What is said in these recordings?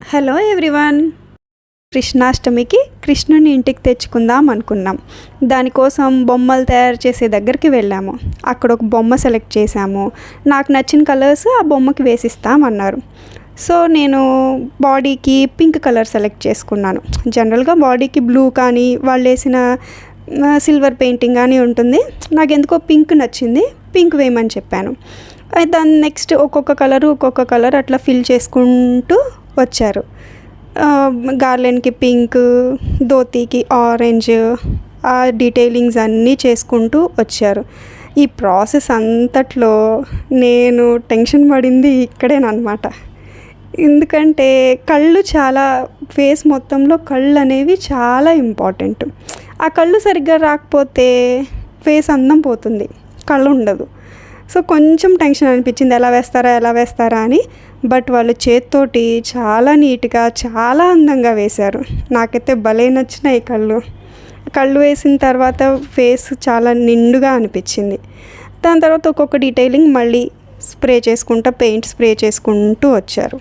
Hello everyone. కృష్ణాష్టమికి కృష్ణుని ఇంటికి తెచ్చుకుందాం అనుకున్నాం. దానికోసం బొమ్మలు తయారు చేసే దగ్గరికి వెళ్ళాము. అక్కడ ఒక బొమ్మ సెలెక్ట్ చేసాము. నాకు నచ్చిన కలర్స్ ఆ బొమ్మకి వేసిస్తామన్నారు. సో నేను బాడీకి పింక్ కలర్ సెలెక్ట్ చేసుకున్నాను. జనరల్గా బాడీకి బ్లూ కానీ వాళ్ళు వేసిన సిల్వర్ పెయింటింగ్ కానీ ఉంటుంది. నాకు ఎందుకో పింక్ నచ్చింది, పింక్ వేయమని చెప్పాను. దాన్ని నెక్స్ట్ ఒక్కొక్క కలర్ అట్లా ఫిల్ చేసుకుంటూ వచ్చారు. గార్లెన్కి పింక్, ధోతీకి ఆరెంజ్, ఆ డీటెయిలింగ్స్ అన్నీ చేసుకుంటూ వచ్చారు. ఈ ప్రాసెస్ అంతట్లో నేను టెన్షన్ పడింది ఇక్కడేనమాట. ఎందుకంటే కళ్ళు చాలా, ఫేస్ మొత్తంలో కళ్ళు అనేవి చాలా ఇంపార్టెంట్. ఆ కళ్ళు సరిగ్గా రాకపోతే ఫేస్ అందం పోతుంది, కళ్ళు ఉండదు. సో కొంచెం టెన్షన్ అనిపించింది, ఎలా వేస్తారా అని. బట్ వాళ్ళు చేత్తోటి చాలా నీట్గా, చాలా అందంగా వేశారు. నాకైతే భలే నచ్చినాయి కళ్ళు వేసిన తర్వాత ఫేస్ చాలా నిండుగా అనిపించింది. దాని తర్వాత ఒక్కొక్క డీటెయిలింగ్ మళ్ళీ పెయింట్ స్ప్రే చేసుకుంటూ వచ్చారు.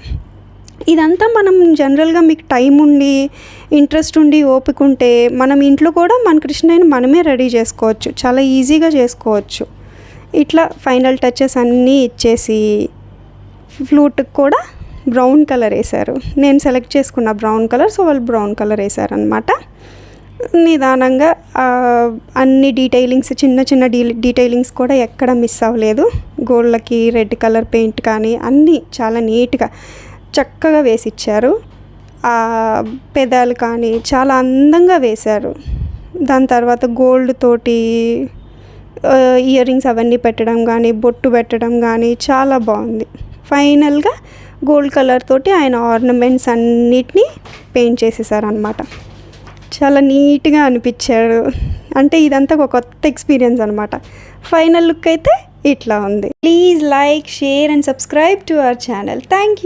ఇదంతా మనం జనరల్గా మీకు టైం ఉండి, ఇంట్రెస్ట్ ఉండి, ఓపిక ఉంటే మనం ఇంట్లో కూడా మన కృష్ణయ్యని మనమే రెడీ చేసుకోవచ్చు, చాలా ఈజీగా చేసుకోవచ్చు. ఇట్లా ఫైనల్ టచెస్ అన్నీ ఇచ్చేసి ఫ్లూట్కి కూడా బ్రౌన్ కలర్ వేశారు. నేను సెలెక్ట్ చేసుకున్న బ్రౌన్ కలర్, సో వాళ్ళు బ్రౌన్ కలర్ వేశారనమాట. నిదానంగా అన్ని డీటెయిలింగ్స్, చిన్న డీటెయిలింగ్స్ కూడా ఎక్కడ మిస్ అవ్వలేదు. గోళ్ళకి రెడ్ కలర్ పెయింట్ కానీ అన్నీ చాలా నీట్గా చక్కగా వేసిచ్చారు. పెదాలు కానీ చాలా అందంగా వేశారు. దాని తర్వాత గోల్డ్ తోటి ఇయర్ రింగ్స్ అవన్నీ పెట్టడం కానీ, బొట్టు పెట్టడం కానీ చాలా బాగుంది. ఫైనల్గా గోల్డ్ కలర్ తోటి ఆయన ఆర్నమెంట్స్ అన్నిటినీ పెయింట్ చేసేసారనమాట. చాలా నీట్గా అనిపించాడు. అంటే ఇదంతా ఒక కొత్త ఎక్స్పీరియన్స్ అనమాట. ఫైనల్ లుక్ అయితే ఇట్లా ఉంది. Please like, share and subscribe to our channel. Thank you.